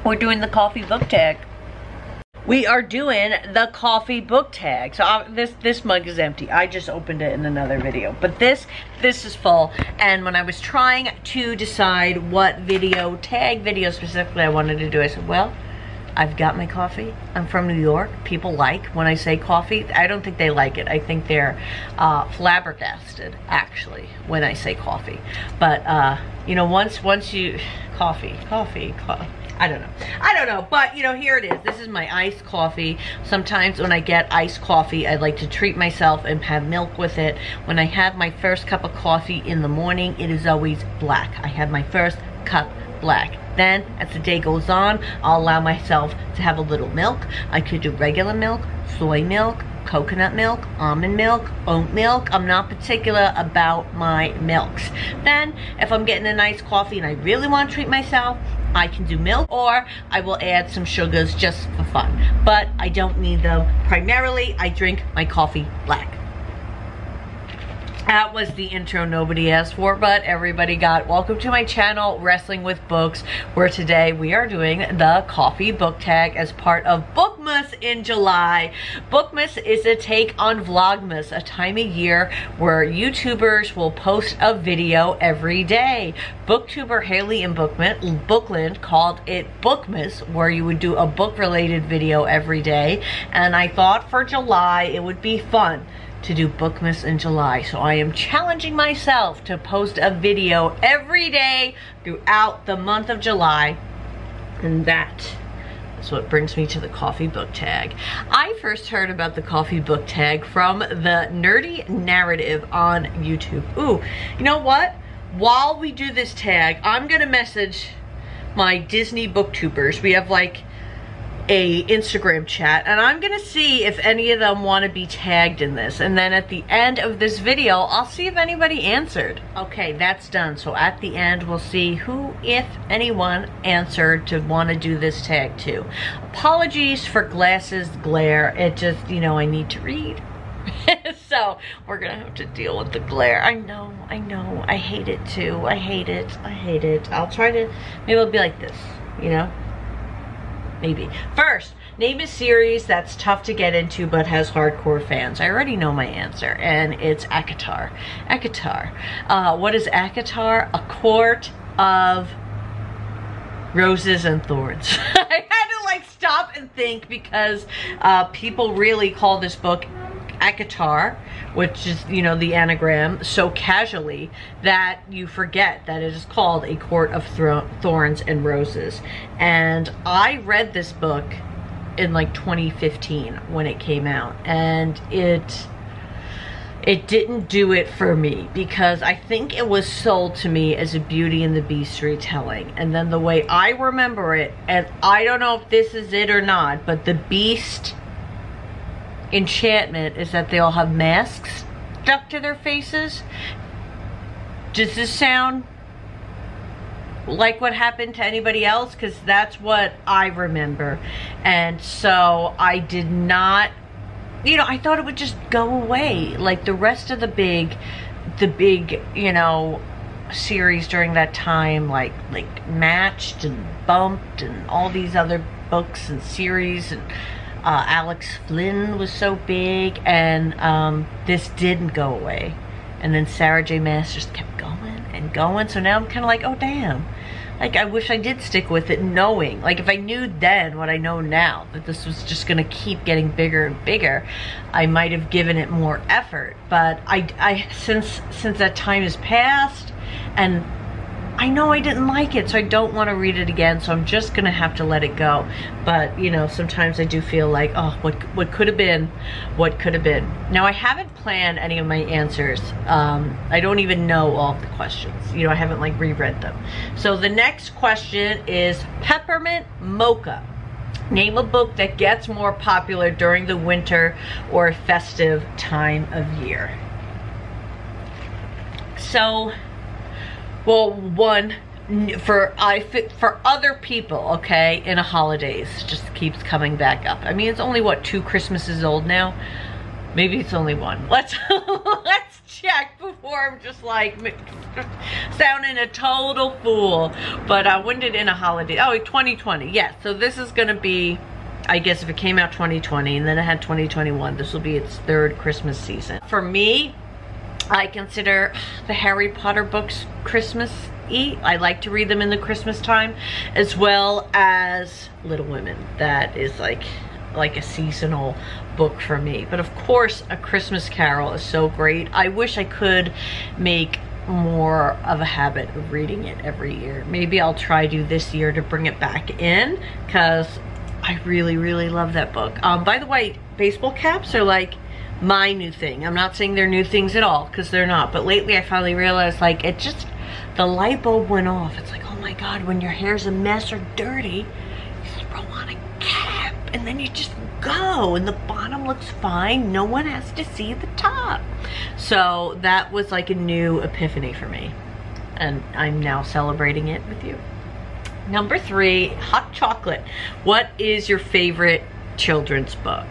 we're doing the coffee book tag. We are doing the coffee book tag. So this mug is empty. I just opened it in another video. But this is full. And when I was trying to decide what video specifically I wanted to do, I said, well, I've got my coffee. I'm from New York. People like when I say coffee. I don't think they like it. I think they're flabbergasted, actually, when I say coffee. But, you know, once you... Coffee. I don't know, but you know, here it is. This is my iced coffee. Sometimes when I get iced coffee, I like to treat myself and have milk with it. When I have my first cup of coffee in the morning, it is always black. I have my first cup black. Then, as the day goes on, I'll allow myself to have a little milk. I could do regular milk, soy milk, coconut milk, almond milk, oat milk. I'm not particular about my milks. Then, if I'm getting a nice coffee and I really want to treat myself, I can do milk, or I will add some sugars just for fun. But I don't need them. Primarily, I drink my coffee black. That was the intro nobody asked for, but everybody got. Welcome to my channel, Wrestling with Books, where today we are doing the coffee book tag as part of Bookmas in July. Bookmas is a take on Vlogmas, a time of year where YouTubers will post a video every day. Booktuber Haley in Bookland called it Bookmas, where you would do a book-related video every day. And I thought for July it would be fun to do Bookmas in July. So I am challenging myself to post a video every day throughout the month of July. And that is what brings me to the coffee book tag. I first heard about the coffee book tag from the Nerdy Narrative on YouTube. Ooh, you know what? While we do this tag, I'm gonna message my Disney booktubers. We have like a Instagram chat, and I'm gonna see if any of them want to be tagged in this, and then at the end of this video I'll see if anybody answered. Okay, that's done. So at the end we'll see who, if anyone, answered to want to do this tag too. Apologies for glasses glare. It just, you know, I need to read. So we're gonna have to deal with the glare. I know, I hate it too. I hate it. I'll try to, maybe it'll be like this, you know? Maybe. First, name a series that's tough to get into but has hardcore fans. I already know my answer, and it's ACOTAR. ACOTAR. What is ACOTAR? A Court of Roses and Thorns. I had to like stop and think because people really call this book ACOTAR, which is, you know, the anagram, so casually that you forget that it is called A Court of Thorns and Roses. And I read this book in like 2015 when it came out, and it didn't do it for me because I think it was sold to me as a Beauty and the Beast retelling. And then the way I remember it, and I don't know if this is it or not, but the Beast enchantment is that they all have masks stuck to their faces. Does this sound like what happened to anybody else? Because that's what I remember. And so I did not, you know, I thought it would just go away like the rest of the big, you know, series during that time, like Matched and Bumped and all these other books and series, and Alex Flynn was so big, and this didn't go away. And then Sarah J. Maas just kept going and going. So now I'm kind of like, oh damn. Like, I wish I did stick with it, knowing, like, if I knew then what I know now, that this was just gonna keep getting bigger and bigger, I might have given it more effort. But I since that time has passed, and I know I didn't like it, so I don't want to read it again, so I'm just gonna have to let it go. But, you know, sometimes I do feel like, oh, what could have been, what could have been. Now, I haven't planned any of my answers. I don't even know all of the questions. You know, I haven't, like, reread them. So the next question is Peppermint Mocha. Name a book that gets more popular during the winter or festive time of year. So, well, one, for other people, okay, in a holidays, just keeps coming back up. I mean, it's only, what, 2 Christmases old now? Maybe it's only 1. Let's check before I'm just like sounding a total fool. But when did In a Holiday? Oh, 2020. Yes. So this is gonna be, I guess if it came out 2020 and then it had 2021, this will be its third Christmas season. For me, I consider the Harry Potter books Christmas-y. I like to read them in the Christmas time, as well as Little Women. That is like a seasonal book for me. But of course, A Christmas Carol is so great. I wish I could make more of a habit of reading it every year. Maybe I'll try to this year to bring it back in, because I really, really love that book. By the way, baseball caps are like my new thing. I'm not saying they're new things at all, because they're not. But lately I finally realized, like, it just, the light bulb went off. It's like, oh my God, when your hair's a mess or dirty, you throw on a cap and then you just go and the bottom looks fine. No one has to see the top. So that was like a new epiphany for me. And I'm now celebrating it with you. Number 3, hot chocolate. What is your favorite children's book?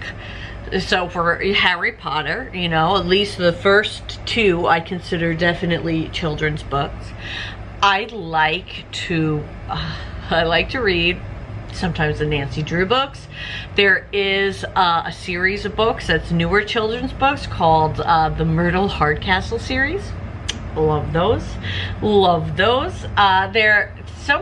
So for Harry Potter, you know, at least the first 2 I consider definitely children's books. I like to read sometimes the Nancy Drew books. There is a series of books that's newer children's books called the Myrtle Hardcastle series. Love those. Love those. There so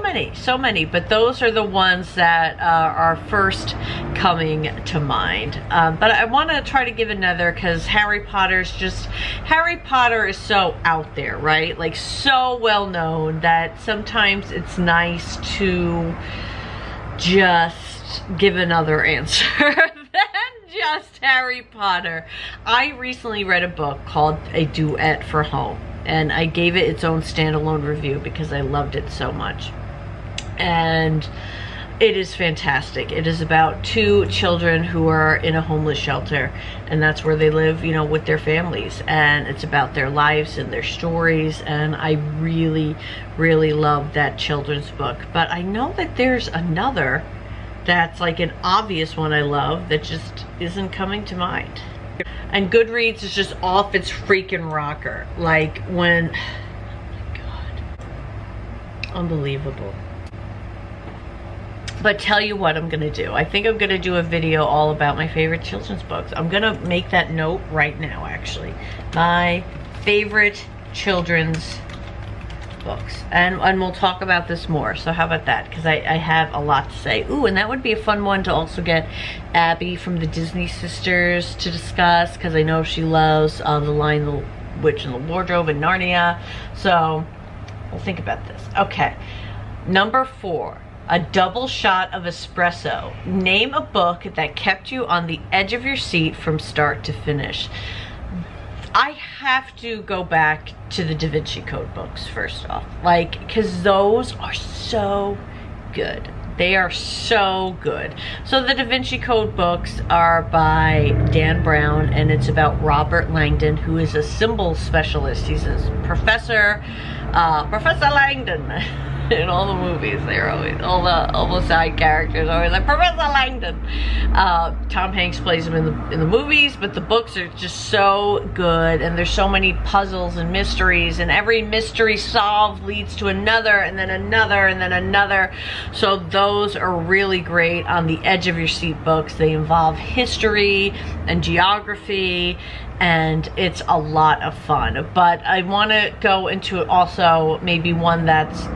many, but those are the ones that are first coming to mind. But I want to try to give another, because Harry Potter is so out there, right? Like, so well known that sometimes it's nice to just give another answer than just Harry Potter. I recently read a book called A Duet for Home, and I gave it its own standalone review because I loved it so much. And it is fantastic. It is about 2 children who are in a homeless shelter, and that's where they live, you know, with their families. And it's about their lives and their stories, and I really, really love that children's book. But I know that there's another that's like an obvious one I love that just isn't coming to mind. And Goodreads is just off its freaking rocker. Like when, oh my God, unbelievable. But tell you what I'm gonna do. I think I'm gonna do a video all about my favorite children's books. I'm gonna make that note right now, actually. My favorite children's books. And we'll talk about this more. So how about that? Because I have a lot to say. Ooh, and that would be a fun one to also get Abby from the Disney Sisters to discuss, because I know she loves The Lion, the Witch, and the Wardrobe in Narnia. So we'll think about this. Okay, number 4. A double shot of espresso. Name a book that kept you on the edge of your seat from start to finish. I have to go back to the Da Vinci Code books first off. Like, because those are so good. They are so good. So the Da Vinci Code books are by Dan Brown, and it's about Robert Langdon, who is a symbol specialist. He's a professor, Professor Langdon. In all the movies, they're always, all the side characters are always like, Professor Langdon. Tom Hanks plays him in the movies, but the books are just so good, and there's so many puzzles and mysteries, and every mystery solved leads to another, and then another, and then another. So those are really great on the edge of your seat books. They involve history and geography, and it's a lot of fun. But I want to go into also maybe one that's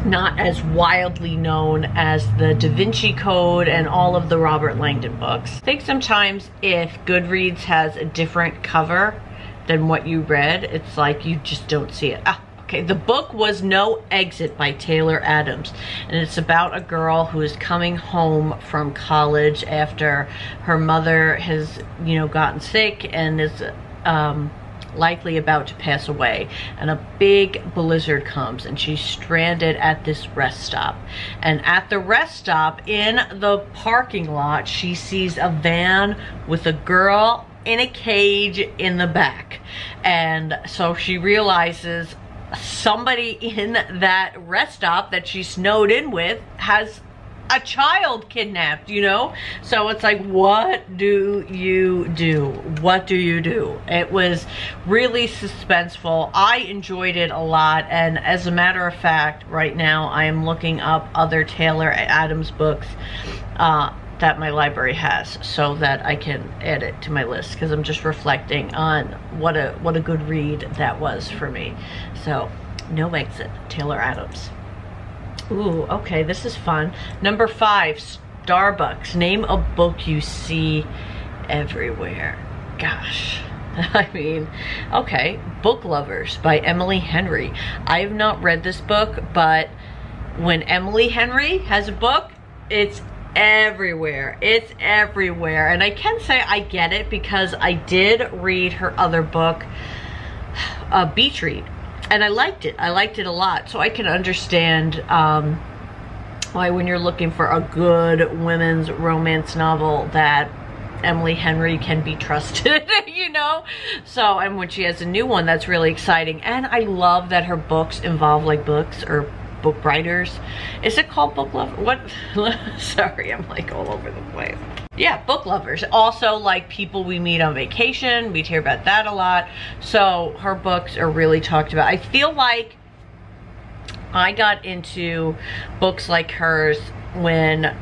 not as widely known as the Da Vinci Code and all of the Robert Langdon books. I think sometimes if Goodreads has a different cover than what you read, it's like you just don't see it. Okay, the book was No Exit by Taylor Adams, and it's about a girl who is coming home from college after her mother has, you know, gotten sick and is likely about to pass away, and a big blizzard comes and she's stranded at this rest stop. And at the rest stop in the parking lot, she sees a van with a girl in a cage in the back, and so she realizes somebody in that rest stop that she snowed in with has a child kidnapped, you know? So it's like, what do you do? What do you do? It was really suspenseful. I enjoyed it a lot, and as a matter of fact, right now I am looking up other Taylor Adams books that my library has, so that I can add it to my list, because I'm just reflecting on what a good read that was for me. So, No Exit, Taylor Adams. Ooh, okay, this is fun. Number 5, Starbucks. Name a book you see everywhere. Gosh. I mean, okay. Book Lovers by Emily Henry. I have not read this book, but when Emily Henry has a book, it's everywhere. It's everywhere. And I can say I get it, because I did read her other book, Beach Read. And I liked it. I liked it a lot. So I can understand why, when you're looking for a good women's romance novel, that Emily Henry can be trusted, you know? So, and when she has a new one, that's really exciting. And I love that her books involve like books or book writers. Is it called Book Lover? What? Sorry, I'm like all over the place. Yeah, book lovers. Also, like people we meet on vacation. We'd hear about that a lot. So her books are really talked about. I feel like I got into books like hers when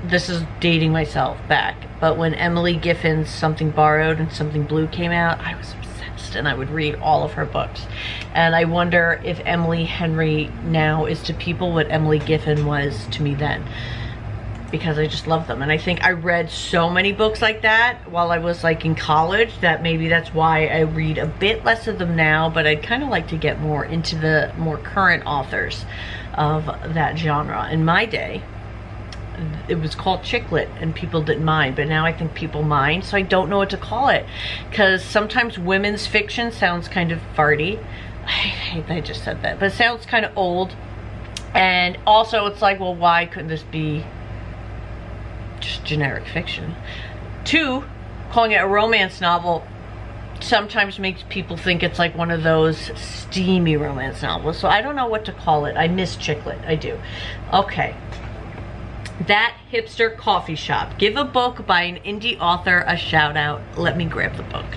this is dating myself back, but when Emily Giffen's Something Borrowed and Something Blue came out, I was obsessed, and I would read all of her books. And I wonder if Emily Henry now is to people what Emily Giffen was to me then, because I just love them. And I think I read so many books like that while I was like in college, that maybe that's why I read a bit less of them now, but I'd kind of like to get more into the more current authors of that genre. In my day, it was called chick lit and people didn't mind, but now I think people mind, so I don't know what to call it, because sometimes women's fiction sounds kind of farty. I hate that I just said that, but it sounds kind of old. And also it's like, well, why couldn't this be just generic fiction? 2, calling it a romance novel sometimes makes people think it's like one of those steamy romance novels, so I don't know what to call it. I miss chick lit, I do. Okay. That Hipster Coffee Shop. Give a book by an indie author a shout out. Let me grab the book.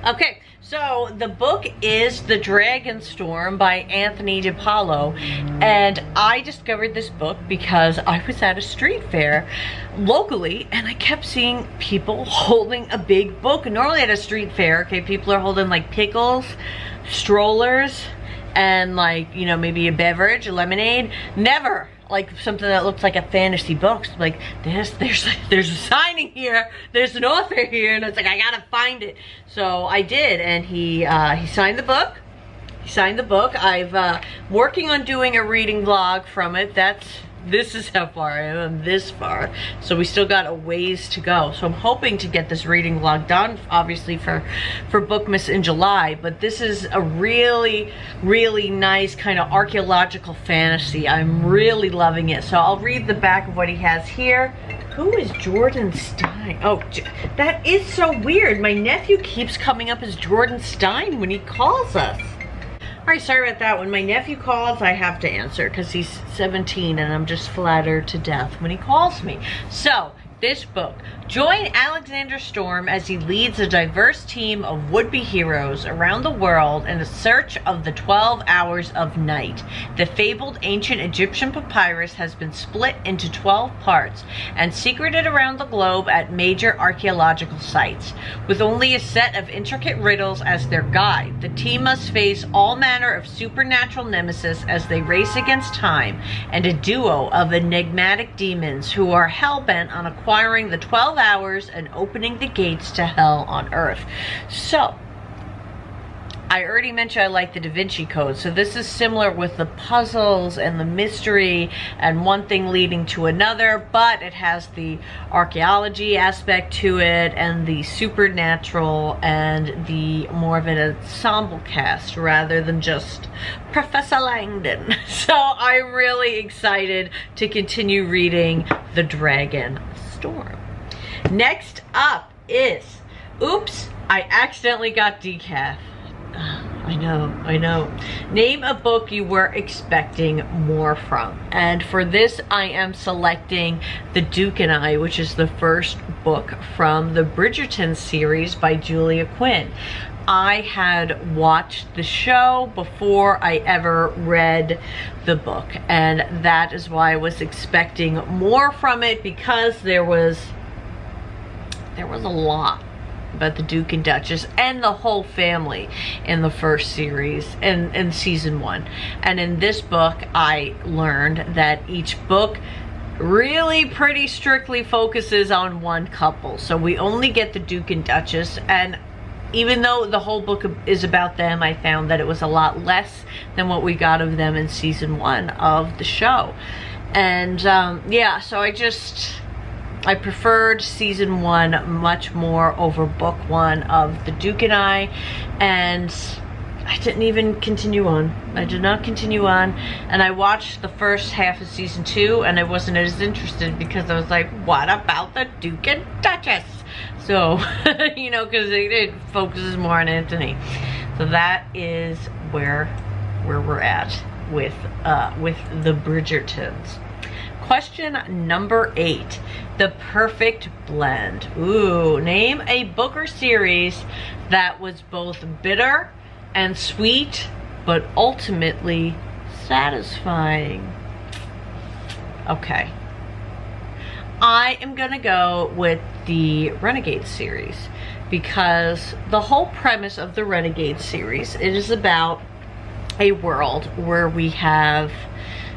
Okay, so the book is The Dragon Storm by Anthony DiPaolo, and I discovered this book because I was at a street fair locally and I kept seeing people holding a big book. Normally at a street fair, okay, people are holding like pickles, strollers, and like, you know, maybe a beverage, a lemonade. Never like something that looks like a fantasy book. So like, there's a signing here, there's an author here, and it's like, I gotta find it. So I did, and he signed the book. He signed the book. I've working on doing a reading vlog from it. This is how far I am, this far. So we still got a ways to go. So I'm hoping to get this reading vlog done, obviously for Bookmas in July, but this is a really, really nice kind of archaeological fantasy. I'm really loving it. So I'll read the back of what he has here. Who is Jordan Stein? Oh, that is so weird. My nephew keeps coming up as Jordan Stein when he calls us. All right, sorry about that. When my nephew calls, I have to answer because he's 17 and I'm just flattered to death when he calls me. So, this book. Join Alexander Storm as he leads a diverse team of would-be heroes around the world in a search of the 12 hours of night. The fabled ancient Egyptian papyrus has been split into 12 parts and secreted around the globe at major archaeological sites. With only a set of intricate riddles as their guide, the team must face all manner of supernatural nemesis as they race against time and a duo of enigmatic demons who are hell-bent on acquiring the 12 hours and opening the gates to hell on earth. So, I already mentioned I like the Da Vinci Code, so this is similar with the puzzles and the mystery and one thing leading to another, but it has the archaeology aspect to it and the supernatural and the more of an ensemble cast rather than just Professor Langdon. So I'm really excited to continue reading The Dragon Storm. Next up is, oops, I accidentally got decaf. I know. Name a book you were expecting more from. And for this, I am selecting The Duke and I, which is the first book from the Bridgerton series by Julia Quinn. I had watched the show before I ever read the book, and that is why I was expecting more from it, because there was a lot about the Duke and Duchess and the whole family in the first series and in season 1. And in this book, I learned that each book really pretty strictly focuses on one couple. So we only get the Duke and Duchess, and even though the whole book is about them, I found that it was a lot less than what we got of them in season 1 of the show. And yeah, so I preferred season 1 much more over book 1 of The Duke and I, and I didn't even continue on. I did not continue on, and I watched the first half of season 2, and I wasn't as interested because I was like, what about the Duke and Duchess? So, you know, because it focuses more on Anthony. So that is where we're at with the Bridgertons. Question number 8, the perfect blend. Ooh, name a book or series that was both bitter and sweet, but ultimately satisfying. Okay. I am gonna go with the Renegade series, because the whole premise of the Renegade series, it is about a world where we have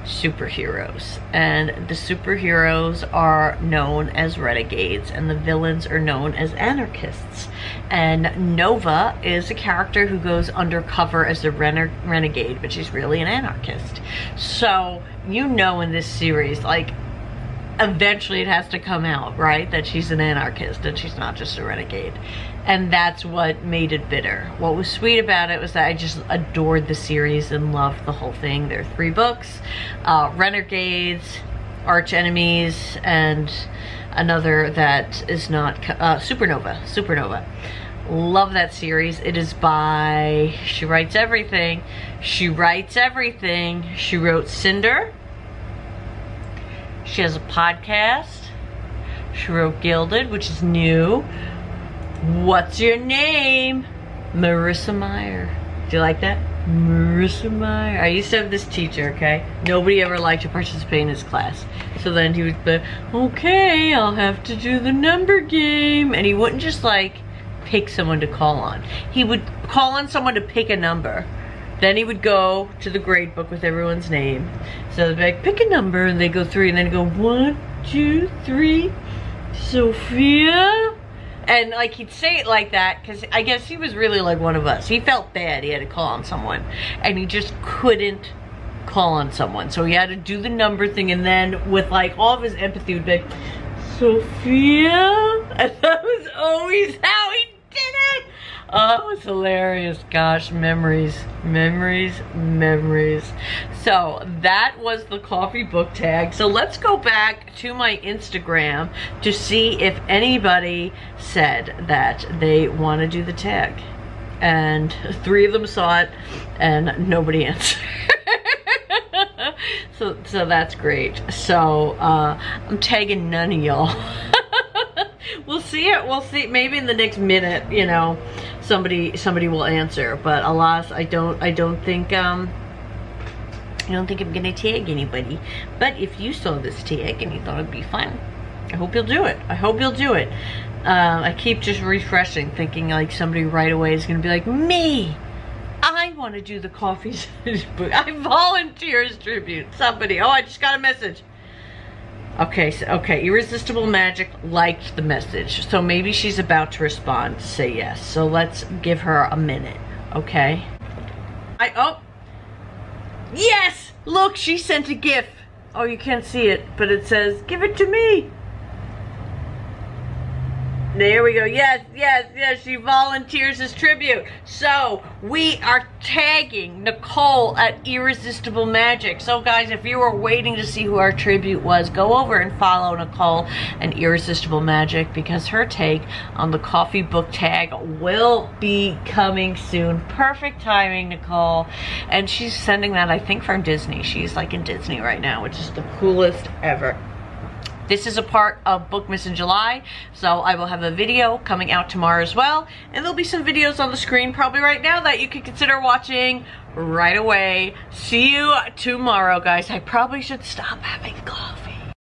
superheroes, and the superheroes are known as renegades and the villains are known as anarchists. And Nova is a character who goes undercover as a renegade, but she's really an anarchist. So you know, in this series, like, eventually it has to come out, right, that she's an anarchist and she's not just a renegade. And that's what made it bitter. What was sweet about it was that I just adored the series and loved the whole thing. There are 3 books, Renegades, Arch Enemies, and another that is not, Supernova. Love that series. It is by, she writes everything. She wrote Cinder. She has a podcast. She wrote Gilded, which is new. What's your name? Marissa Meyer. Do you like that? Marissa Meyer. I used to have this teacher, okay? Nobody ever liked to participate in his class. So then he would be, okay, I'll have to do the number game. And he wouldn't just like pick someone to call on. He would call on someone to pick a number. Then he would go to the grade book with everyone's name. So they'd be like, pick a number, and they go 3, and then go 1, 2, 3, Sophia. And like, he'd say it like that because I guess he was really like one of us. He felt bad he had to call on someone, and he just couldn't call on someone. So he had to do the number thing, and then with like all of his empathy would be like, Sophia. And that was always how he did it. Oh, it was hilarious. Gosh, memories. So that was the coffee book tag. So let's go back to my Instagram to see if anybody said that they want to do the tag. And 3 of them saw it and nobody answered. So that's great. So I'm tagging none of y'all. We'll see it. We'll see. Maybe in the next minute, you know, somebody will answer. But alas, I don't think I'm gonna tag anybody. But if you saw this tag and you thought it'd be fun, I hope you'll do it. I keep just refreshing, thinking like somebody right away is gonna be like, me. I want to do the coffee book. I volunteer as tribute. Somebody. Oh, I just got a message. Okay, so, Earristiable Magic liked the message, so maybe she's about to respond to say yes. So let's give her a minute, okay? Oh, yes! Look, she sent a GIF. Oh, you can't see it, but it says, give it to me. There we go. Yes, yes, yes. She volunteers as tribute. So we are tagging Nicole at Earristiable Magic. So guys, if you were waiting to see who our tribute was, go over and follow Nicole and Earristiable Magic, because her take on the coffee book tag will be coming soon. Perfect timing, Nicole. And she's sending that, I think, from Disney. She's like in Disney right now, which is the coolest ever. This is a part of Bookmas in July, so I will have a video coming out tomorrow as well. And there'll be some videos on the screen probably right now that you could consider watching right away. See you tomorrow, guys. I probably should stop having coffee.